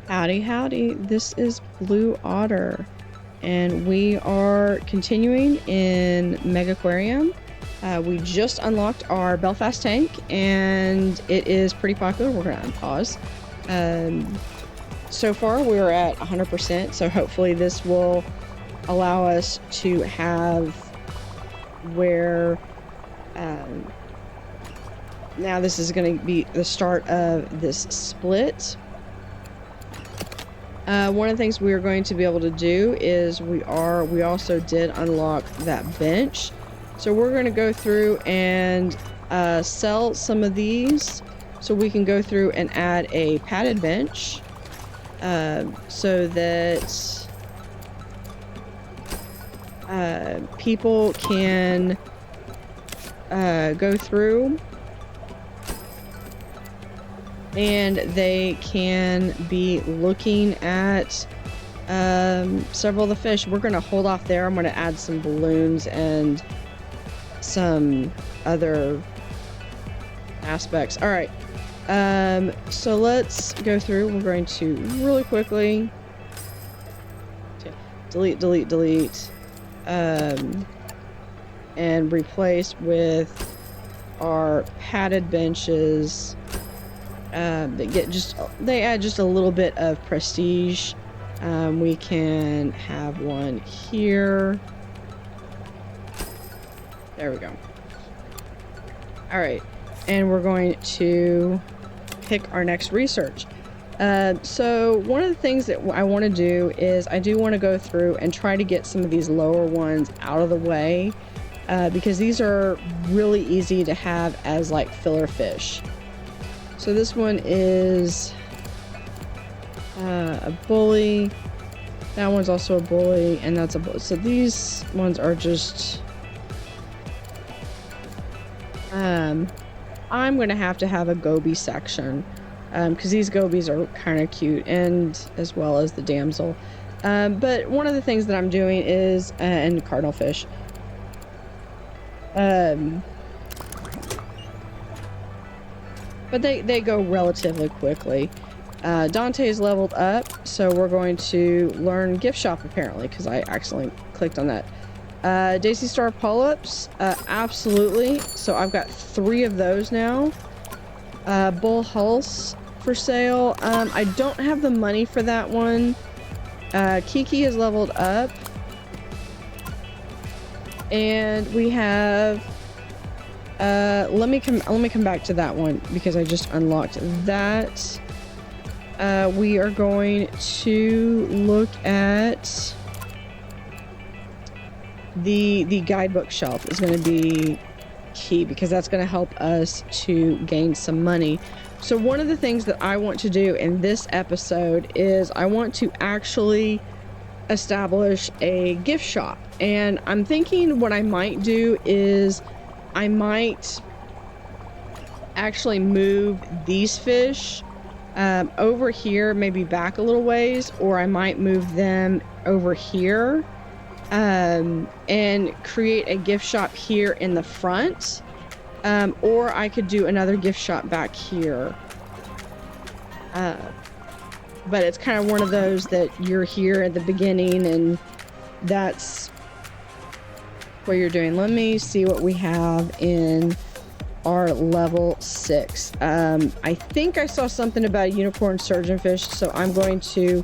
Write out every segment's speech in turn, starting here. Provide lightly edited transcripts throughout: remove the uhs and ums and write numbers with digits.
Howdy howdy, this is Blue Otter, and we are continuing in Megaquarium. We just unlocked our Belfast tank, and it is pretty popular. We're going to unpause. So far, we're at 100%, so hopefully this will allow us to have where... now this is going to be the start of this split. One of the things we are going to be able to do is we also did unlock that bench. So we're going to go through and sell some of these so we can go through and add a padded bench so that people can go through and they can be looking at several of the fish. We're going to hold off there. I'm going to add some balloons and some other aspects. All right. So let's go through. We're going to really quickly delete, and replace with our padded benches. They add just a little bit of prestige. We can have one here. There we go. All right, and we're going to pick our next research. So one of the things that I want to do is I do want to go through and try to get some of these lower ones out of the way, because these are really easy to have as like filler fish. So this one is a bully. That one's also a bully, and that's a bully. So these ones are just... I'm going to have a goby section, because these gobies are kind of cute, and as well as the damsel. But one of the things that I'm doing is, and cardinal fish. But they go relatively quickly. Dante's leveled up, so we're going to learn gift shop apparently, because I accidentally clicked on that. Daisy Star polyps, absolutely. So I've got 3 of those now. Bull Hulse for sale. I don't have the money for that one. Kiki is leveled up. And we have... let me come back to that one because I just unlocked that. We are going to look at the guidebook shelf is going to be key because that's going to help us to gain some money. So one of the things that I want to do in this episode is I want to actually establish a gift shop, and I'm thinking what I might do is I might actually move these fish over here, maybe back a little ways, or I might move them over here and create a gift shop here in the front, or I could do another gift shop back here. But it's kind of one of those that you're here at the beginning and that's what you're doing. Let me see what we have in our level 6. I think I saw something about a unicorn surgeonfish, so I'm going to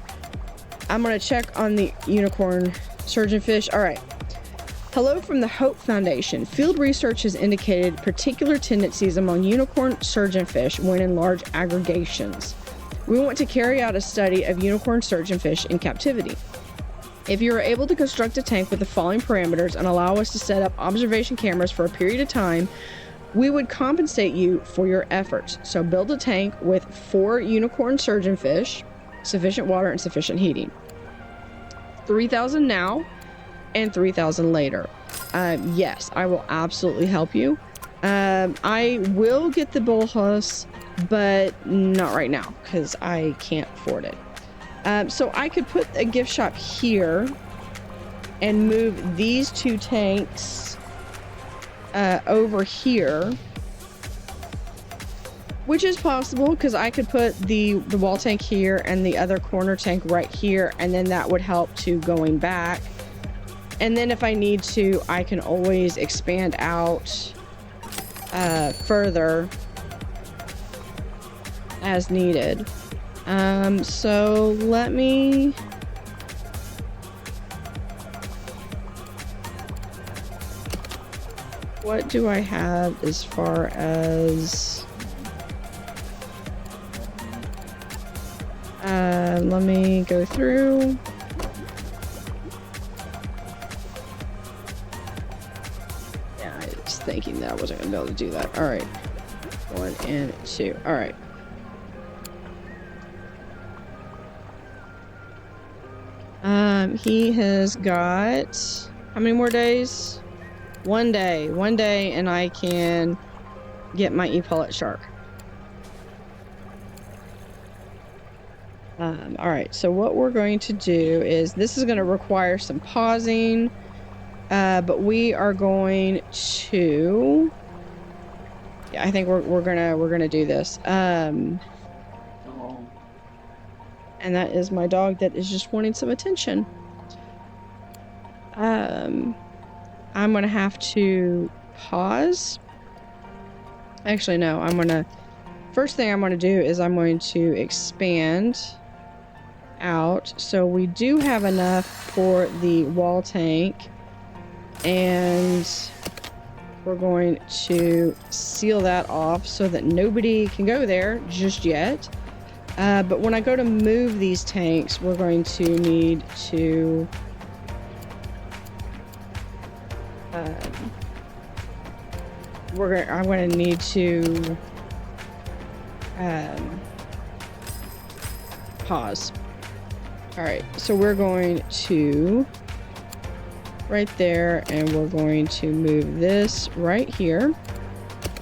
check on the unicorn surgeonfish. All right. Hello from the Hope Foundation. Field research has indicated particular tendencies among unicorn surgeonfish when in large aggregations. We want to carry out a study of unicorn surgeonfish in captivity. If you are able to construct a tank with the following parameters and allow us to set up observation cameras for a period of time, we would compensate you for your efforts. So build a tank with 4 unicorn surgeonfish, sufficient water and sufficient heating. 3,000 now and 3,000 later. Yes, I will absolutely help you. I will get the bull huss, but not right now because I can't afford it. So I could put a gift shop here and move these 2 tanks over here Which is possible, because I could put the wall tank here and the other corner tank right here, and then that would help to going back. And then if I need to, I can always expand out further as needed. So let me... What do I have as far as... let me go through. Yeah, I was thinking that I wasn't going to be able to do that. All right. 1 and 2. All right. He has got how many more days? 1 day. 1 day, and I can get my e-pellet shark. All right, so what we're going to do is, this is going to require some pausing, but we are going to, yeah, I think we're gonna do this. And that is my dog that is just wanting some attention. I'm gonna have to pause. Actually, no, first thing I'm gonna do is I'm going to expand out. So we do have enough for the wall tank, and we're going to seal that off so that nobody can go there just yet. But when I go to move these tanks, we're going to need to I'm going to need to pause. All right, so we're going to right there, and we're going to move this right here.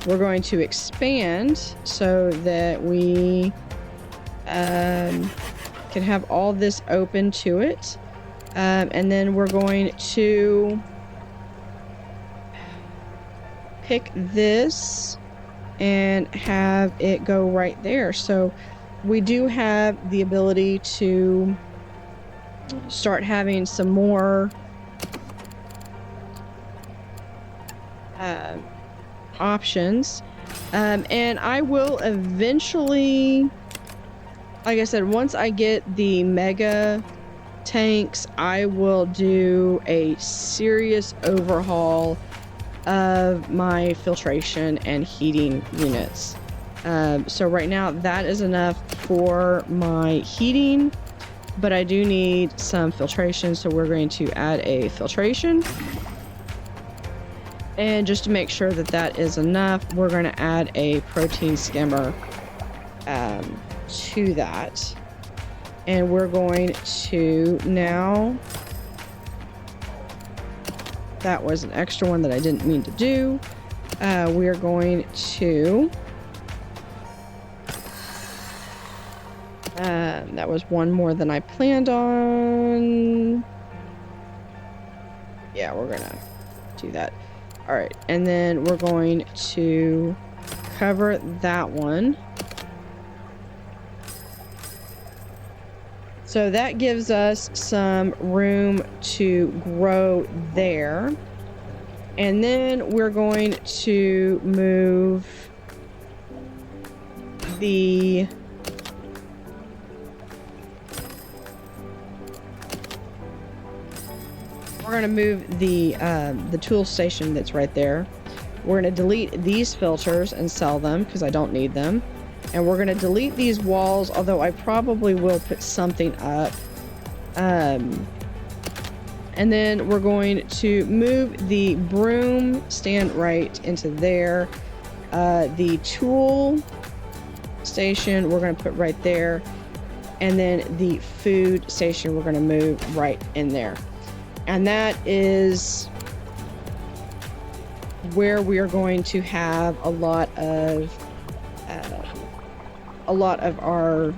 We're going to expand so that we can have all this open to it, and then we're going to pick this and have it go right there. So we do have the ability to start having some more options, and I will eventually, like I said, once I get the mega tanks, I will do a serious overhaul of my filtration and heating units. So right now that is enough for my heating, but I do need some filtration, so we're going to add a filtration. And just to make sure that that is enough, we're going to add a protein skimmer to that. And we're going to now... That was an extra one that I didn't mean to do. We're going to... that was one more than I planned on. Yeah, we're gonna do that. All right, and then we're going to cover that one. So that gives us some room to grow there. And then we're going to move the... We're going to move the tool station that's right there. We're going to delete these filters and sell them because I don't need them. And we're going to delete these walls, although I probably will put something up. And then we're going to move the broom stand right into there. The tool station we're going to put right there. And then the food station we're going to move right in there. And that is where we are going to have a lot of our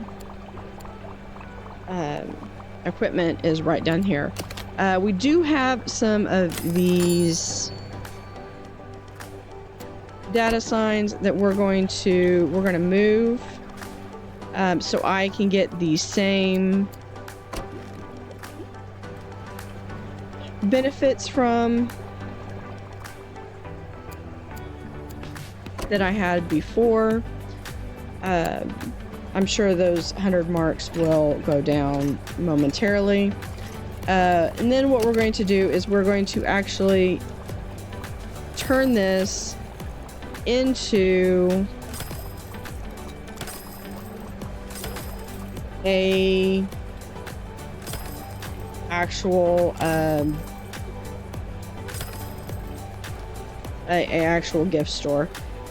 equipment is right down here. We do have some of these data signs that we're going to move so I can get the same benefits from that I had before. I'm sure those 100 marks will go down momentarily. And then what we're going to do is we're going to actually turn this into a actual actual gift store.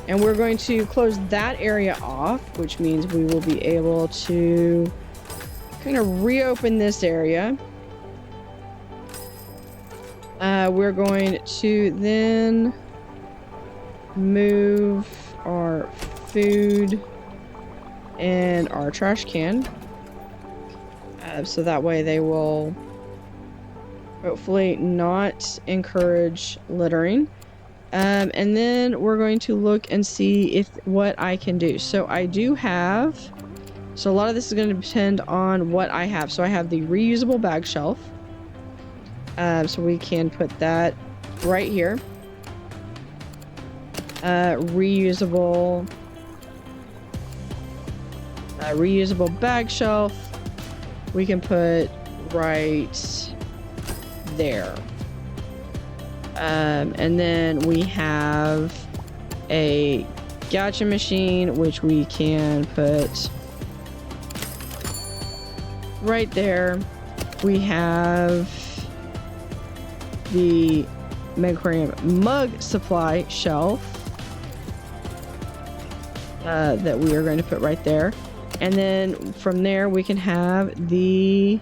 And we're going to close that area off, which means we will be able to kind of reopen this area. We're going to then move our food and our trash can. So that way they will hopefully not encourage littering. And then we're going to look and see what I can do. So I do have, so a lot of this is going to depend on what I have. So I have the reusable bag shelf. So we can put that right here. Reusable bag shelf. We can put right there. And then we have a gacha machine, which we can put right there. We have the Megaquarium mug supply shelf that we are going to put right there. And then from there we can have the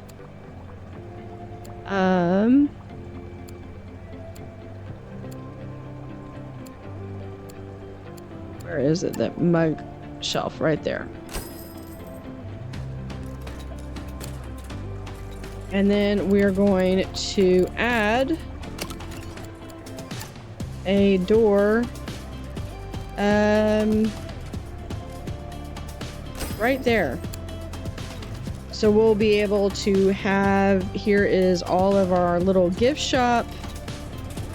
where is it? That mug shelf right there. And then we are going to add a door right there. So we'll be able to have, here is all of our little gift shop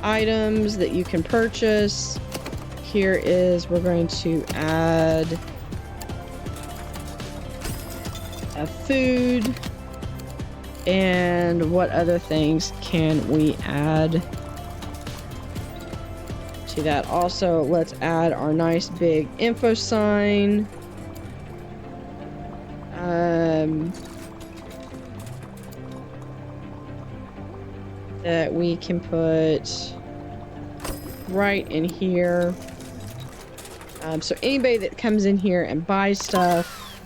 items that you can purchase. Here is, we're going to add a food. And what other things can we add to that? Also, let's add our nice big info sign. That we can put right in here. So anybody that comes in here and buys stuff.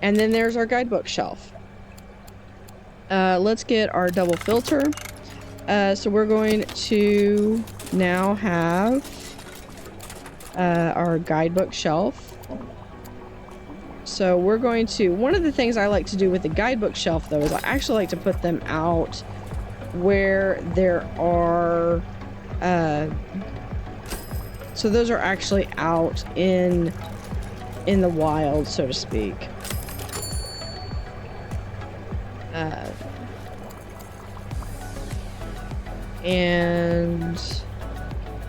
And then there's our guidebook shelf. Let's get our double filter. So we're going to now have our guidebook shelf. So we're going to, one of the things I like to do with the guidebook shelf though is I actually like to put them out where there are, so those are actually out in the wild, so to speak. And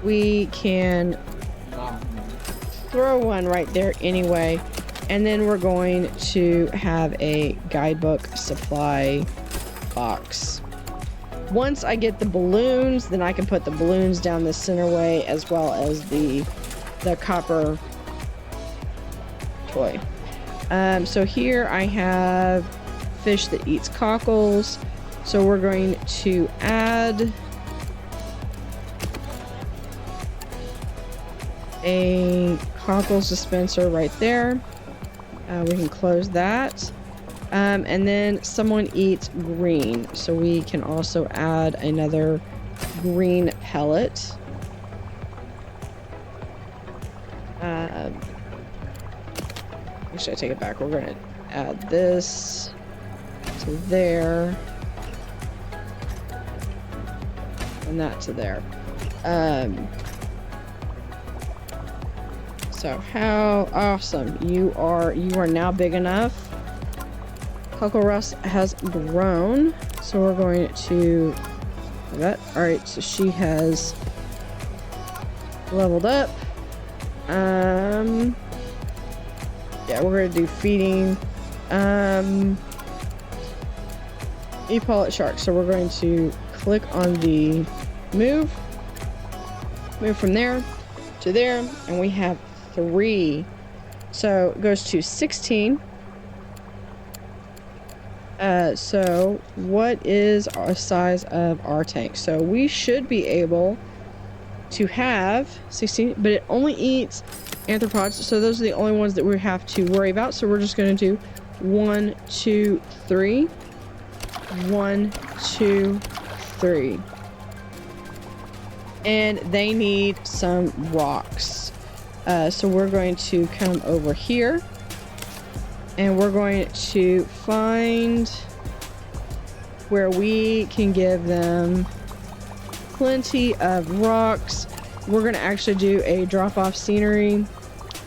we can throw one right there anyway. And then we're going to have a guidebook supply box. Once I get the balloons, then I can put the balloons down the center way as well as the copper toy. So here I have fish that eats cockles. So we're going to add a cockles dispenser right there. We can close that. And then someone eats green. So we can also add another green pellet. Actually, I take it back. We're going to add this to there. And that to there. So how awesome. You are now big enough. Cocoa Rust has grown. So we're going to do that. Alright, so she has leveled up. Yeah, we're gonna do feeding. E-Pollet Shark. So we're going to click on the move from there to there, and we have 3. So it goes to 16. So what is our size of our tank? So we should be able to have 16, but it only eats arthropods, so those are the only ones that we have to worry about. So we're just going to do 1, 2, 3, 1, 2, 3, and they need some rocks. So we're going to come over here, and we're going to find where we can give them plenty of rocks. We're going to actually do a drop-off scenery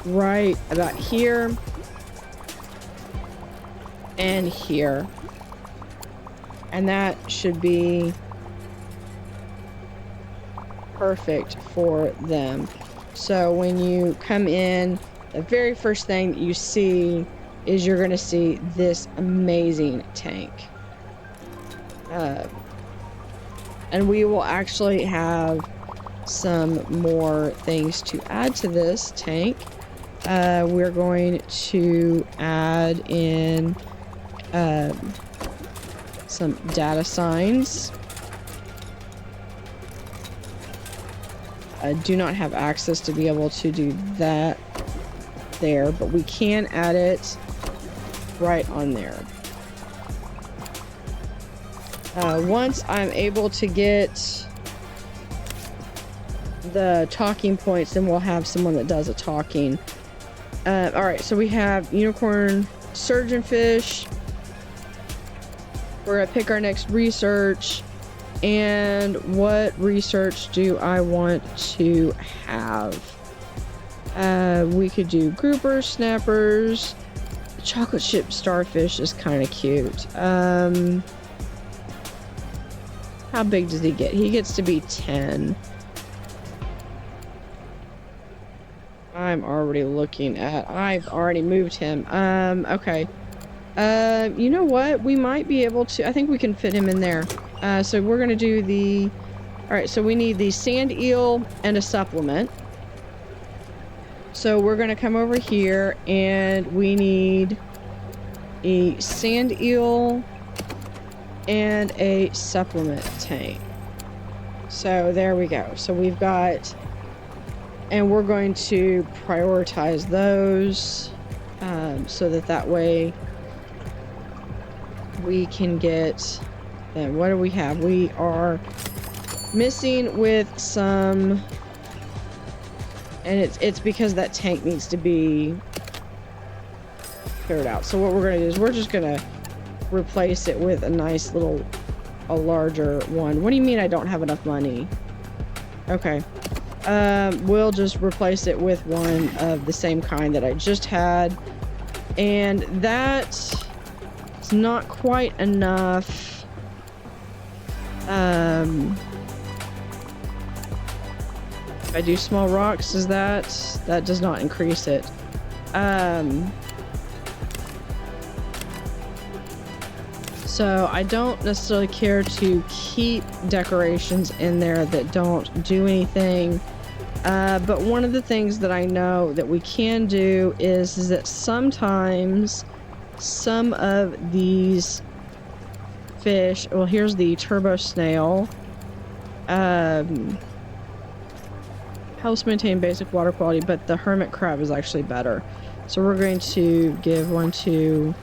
right about here and here, and that should be perfect for them. So when you come in, the very first thing that you see is you're going to see this amazing tank. And we will actually have some more things to add to this tank. We're going to add in some data signs. I do not have access to be able to do that there, but we can add it right on there. Once I'm able to get the talking points, then we'll have someone that does a talking. Alright, so we have unicorn surgeonfish. We're gonna pick our next research. And what research do I want to have? We could do groupers, snappers. Chocolate chip starfish is kind of cute. How big does he get? He gets to be 10. I'm already looking at... I've already moved him. Okay. You know what? We might be able to... I think we can fit him in there. So we're going to do the... Alright, so we need the sand eel and a supplement. So we're going to come over here and we need a sand eel and a supplement tank. So there we go. So we've got... And we're going to prioritize those so that way we can get... And what do we have? We are missing with some... And it's because that tank needs to be cleared out. So what we're going to do is we're just going to replace it with a nice little... a larger one. What do you mean I don't have enough money? Okay. We'll just replace it with one of the same kind that I just had. And that's not quite enough. If I do small rocks, is that does not increase it. So I don't necessarily care to keep decorations in there that don't do anything. But one of the things that I know that we can do is that sometimes some of these fish... Well, here's the turbo snail. Helps maintain basic water quality, but the hermit crab is actually better. So we're going to give 1, 2...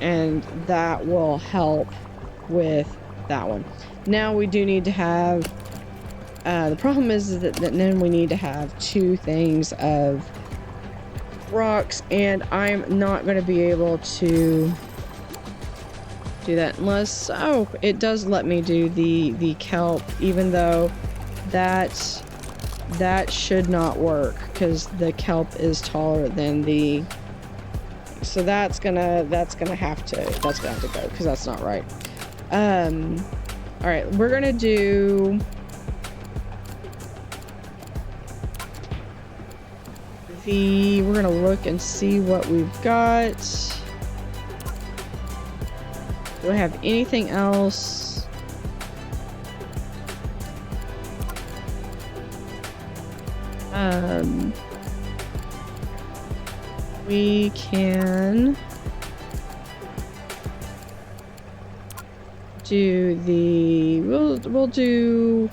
and that will help with that one. Now we do need to have... the problem is that then we need to have 2 things of rocks, and I'm not going to be able to do that unless... Oh, it does let me do the kelp, even though that That should not work because the kelp is taller than the, so that's gonna have to go because that's not right. All right, we're gonna do we're gonna look and see what we've got. Do I have anything else? We can do the, we'll do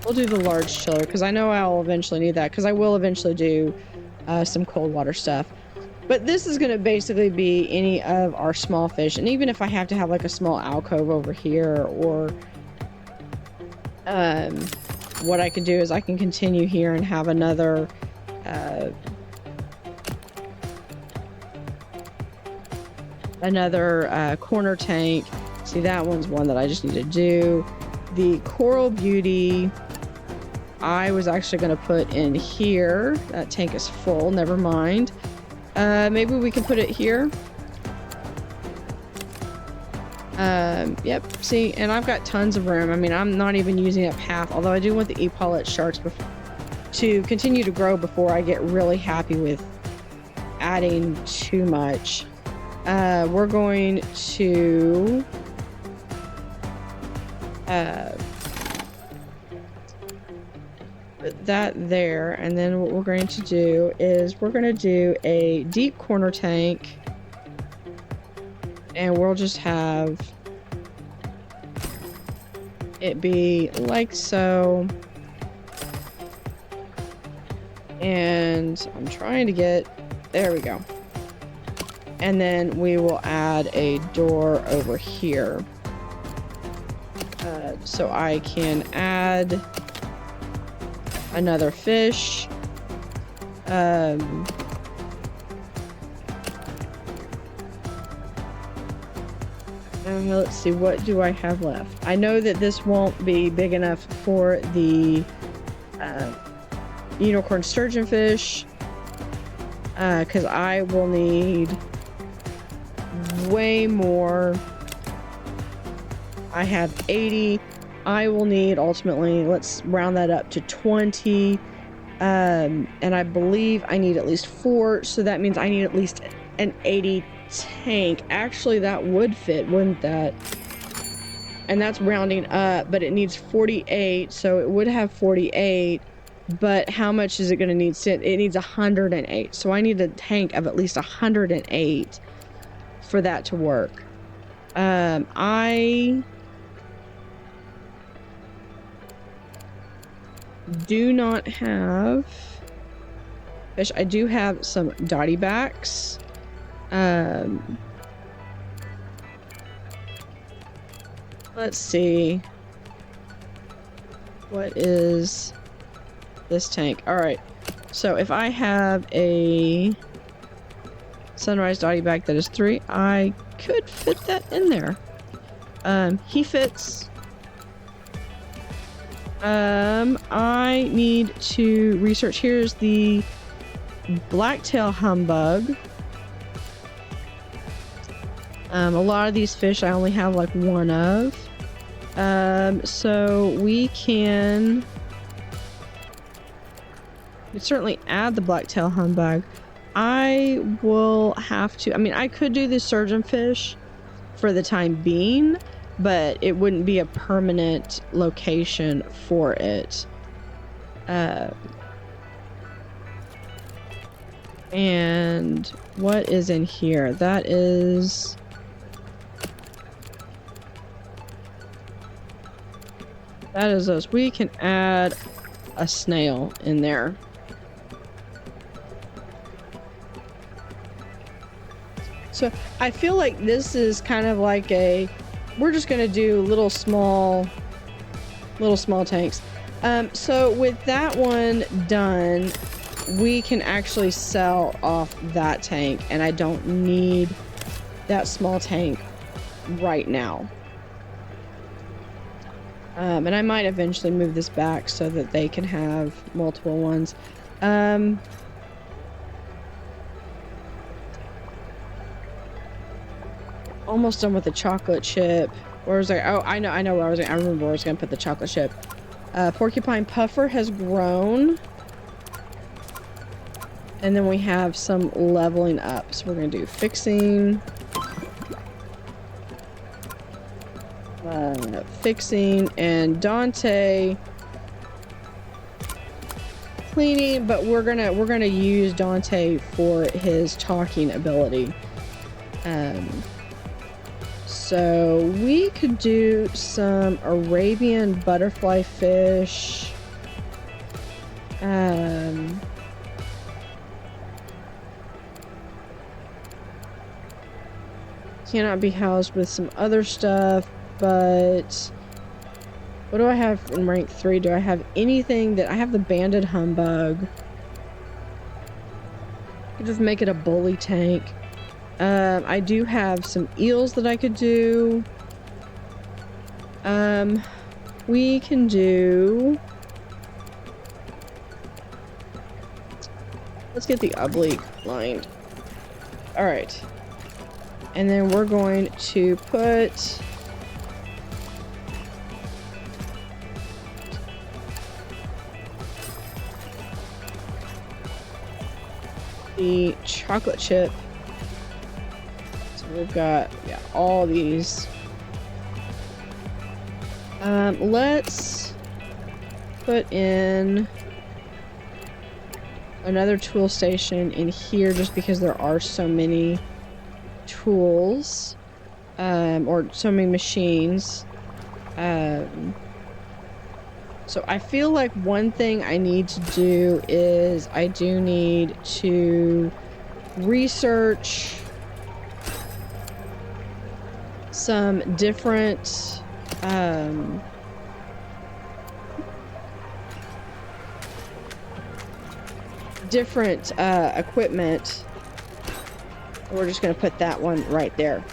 the large chiller because I know I'll eventually need that because I will eventually do some cold water stuff. But this is going to basically be any of our small fish, and even if I have to have like a small alcove over here, or what I can do is I can continue here and have another corner tank. See, that one's one that I just need to do. The Coral Beauty I was actually going to put in here. That tank is full, never mind. Maybe we can put it here. Yep, see, and I've got tons of room. I mean, I'm not even using up half, although I do want the epaulet sharks to continue to grow before I get really happy with adding too much. We're going to put that there, and then what we're going to do is we're going to do a deep corner tank, and we'll just have it be like so. And I'm trying to get, there we go. And then we will add a door over here. So I can add another fish. Let's see, what do I have left? I know that this won't be big enough for the unicorn sturgeon fish, because I will need way more. I have 80. I will need ultimately, let's round that up to 20. And I believe I need at least 4, so that means I need at least an 80 tank. Actually, that would fit, wouldn't that? And that's rounding up, but it needs 48, so it would have 48. But how much is it going to need? It needs 108, so I need a tank of at least 108 for that to work. I do not have fish. I do have some dotty backs. Let's see. What is this tank? All right. So if I have a sunrise dotty back that is 3, I could fit that in there. He fits. I need to research. Here's the blacktail humbug. A lot of these fish I only have like one of. So we can certainly add the blacktail humbug. I will have to, I mean, I could do the surgeonfish for the time being, but it wouldn't be a permanent location for it. And what is in here? That is those. We can add a snail in there. So I feel like this is kind of like we're just gonna do little small tanks. So with that one done, we can actually sell off that tank, and I don't need that small tank right now. And I might eventually move this back so that they can have multiple ones. Almost done with the chocolate chip. Where was I? Oh, I know where I was. I remember where I was gonna put the chocolate chip. Porcupine puffer has grown. And then we have some leveling up. So we're gonna do fixing. Fixing and Dante cleaning, but we're gonna use Dante for his talking ability. So we could do some Arabian butterfly fish. Cannot be housed with some other stuff, but what do I have in rank 3? Do I have anything that I have? The banded humbug. I could just make it a bully tank. I do have some eels that I could do. We can do... Let's get the oblique lined. Alright. And then we're going to put... the chocolate chip. So we've got, yeah, all these. Let's put in another tool station in here just because there are so many tools, or so many machines. So I feel like one thing I need to do is I do need to research some different equipment. We're just gonna put that one right there.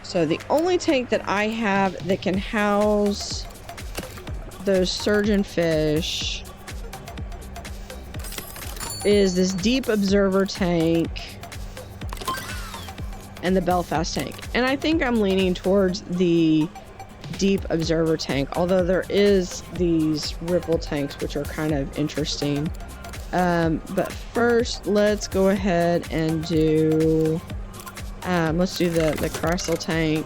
So the only tank that I have that can house those surgeonfish is this deep observer tank and the Belfast tank. And I think I'm leaning towards the deep observer tank, although there is these ripple tanks which are kind of interesting. But first let's go ahead and do let's do the Crystal tank.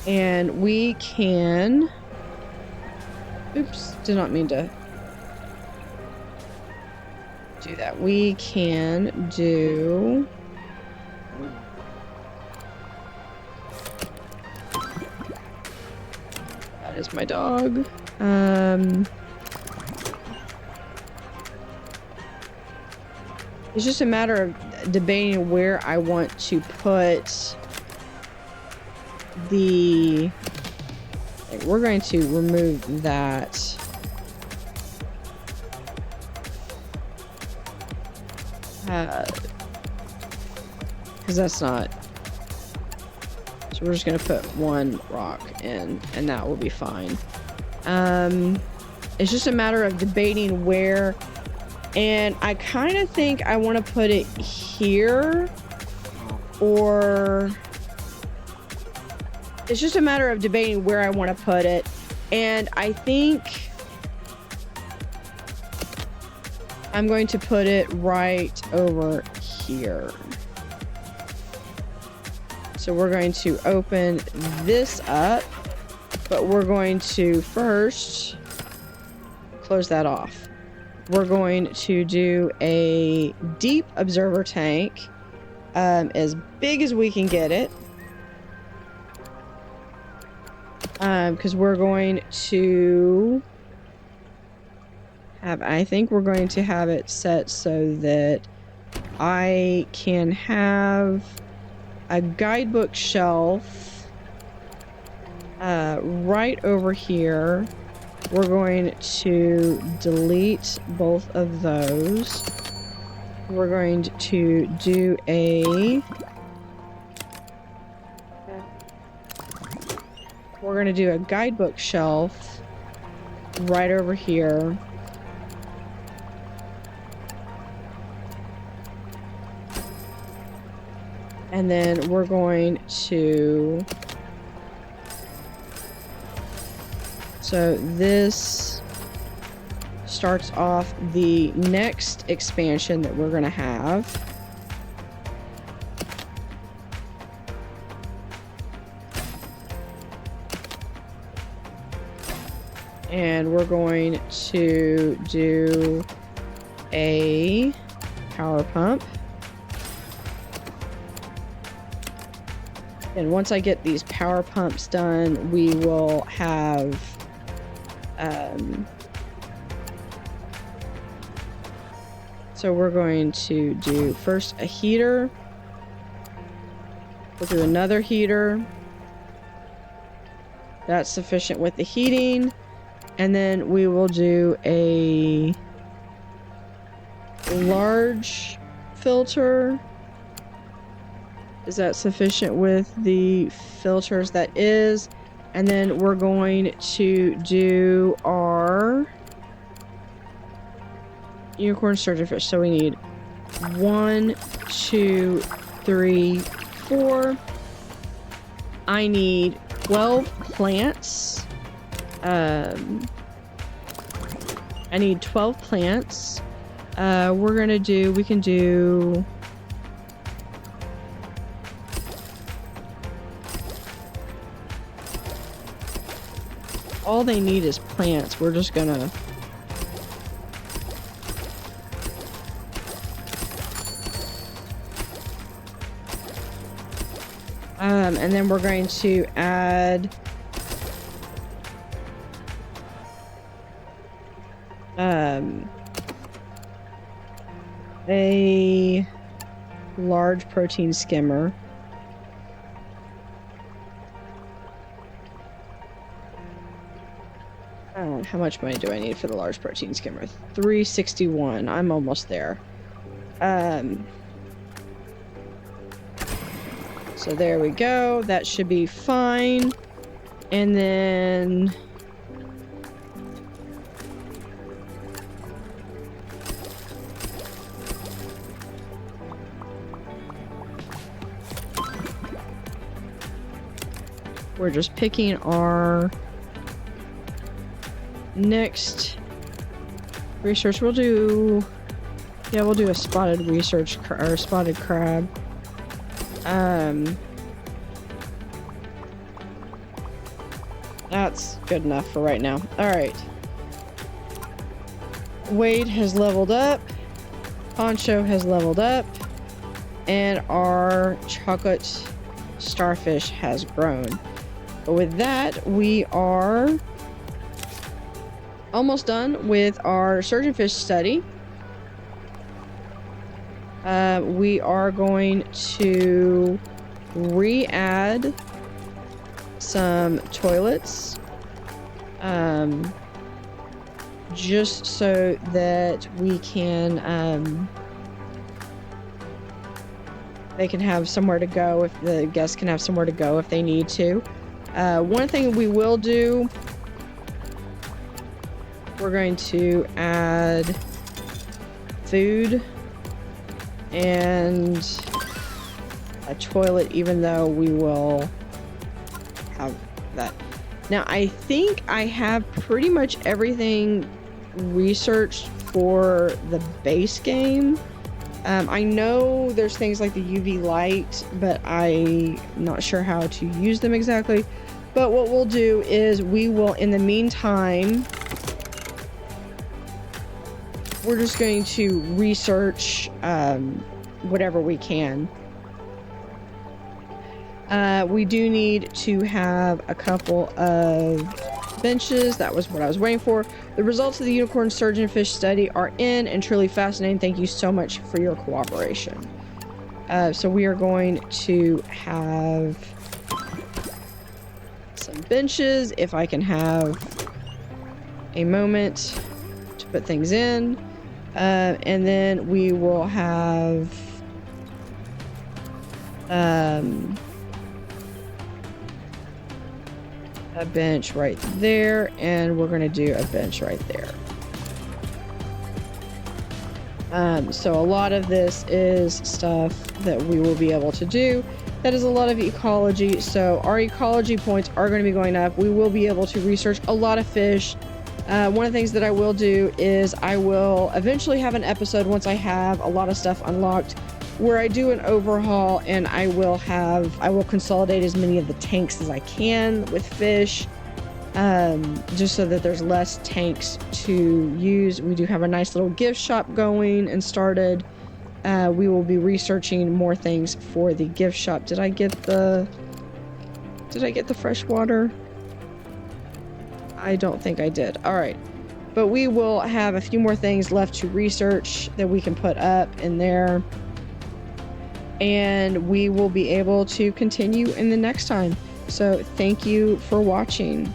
And we can... Oops, did not mean to do that. We can do... That is my dog. It's just a matter of debating where I want to put the... We're going to remove that. Because that's not... So we're just going to put one rock in, and that will be fine. It's just a matter of debating where... And I kind of think I want to put it here, or it's just a matter of debating where I want to put it. And I think I'm going to put it right over here. So we're going to open this up, but we're going to first close that off. We're going to do a deep observer tank, as big as we can get it. Because we're going to have, I think we're going to have it set so that I can have a guidebook shelf right over here. We're going to delete both of those. we're going to do a... We're going to do a guidebook shelf right over here. And then we're going to... So this starts off the next expansion that we're going to have. And we're going to do a power pump. And once I get these power pumps done, we will have so we're going to do first a heater. We'll do another heater. That's sufficient with the heating. And then we will do a large filter. Is that sufficient with the filters? That is. And then we're going to do our unicorn sturgeonfish. So we need 1, 2, 3, 4. I need 12 plants. I need 12 plants. We're gonna do, we can do... All they need is plants. We're just gonna... and then we're going to add... a large protein skimmer. How much money do I need for the large protein skimmer? 361. I'm almost there. So there we go. That should be fine. And then... we're just picking our next research. We'll do, yeah, we'll do a spotted research or spotted crab. That's good enough for right now. All right. Wade has leveled up. Poncho has leveled up, and our chocolate starfish has grown. But with that, we are almost done with our surgeonfish study. We are going to re-add some toilets, just so that we can, they can have somewhere to go, if the guests can have somewhere to go if they need to. One thing we will do, we're going to add food and a toilet, even though we will have that. Now, I think I have pretty much everything researched for the base game. I know there's things like the UV light, but I'm not sure how to use them exactly. But what we'll do is we will, in the meantime, we're just going to research whatever we can. We do need to have a couple of benches. That was what I was waiting for. The results of the unicorn surgeonfish study are in and truly fascinating. Thank you so much for your cooperation. So we are going to have some benches, if I can have a moment to put things in. And then we will have a bench right there, and we're going to do a bench right there. So a lot of this is stuff that we will be able to do. That is a lot of ecology. So our ecology points are going to be going up. We will be able to research a lot of fish. One of the things that I will do is I will eventually have an episode once I have a lot of stuff unlocked where I do an overhaul, and I will consolidate as many of the tanks as I can with fish, just so that there's less tanks to use. We do have a nice little gift shop going and started. We will be researching more things for the gift shop. Did I get the fresh water? I don't think I did. All right. But we will have a few more things left to research that we can put up in there. And we will be able to continue in the next time. So thank you for watching.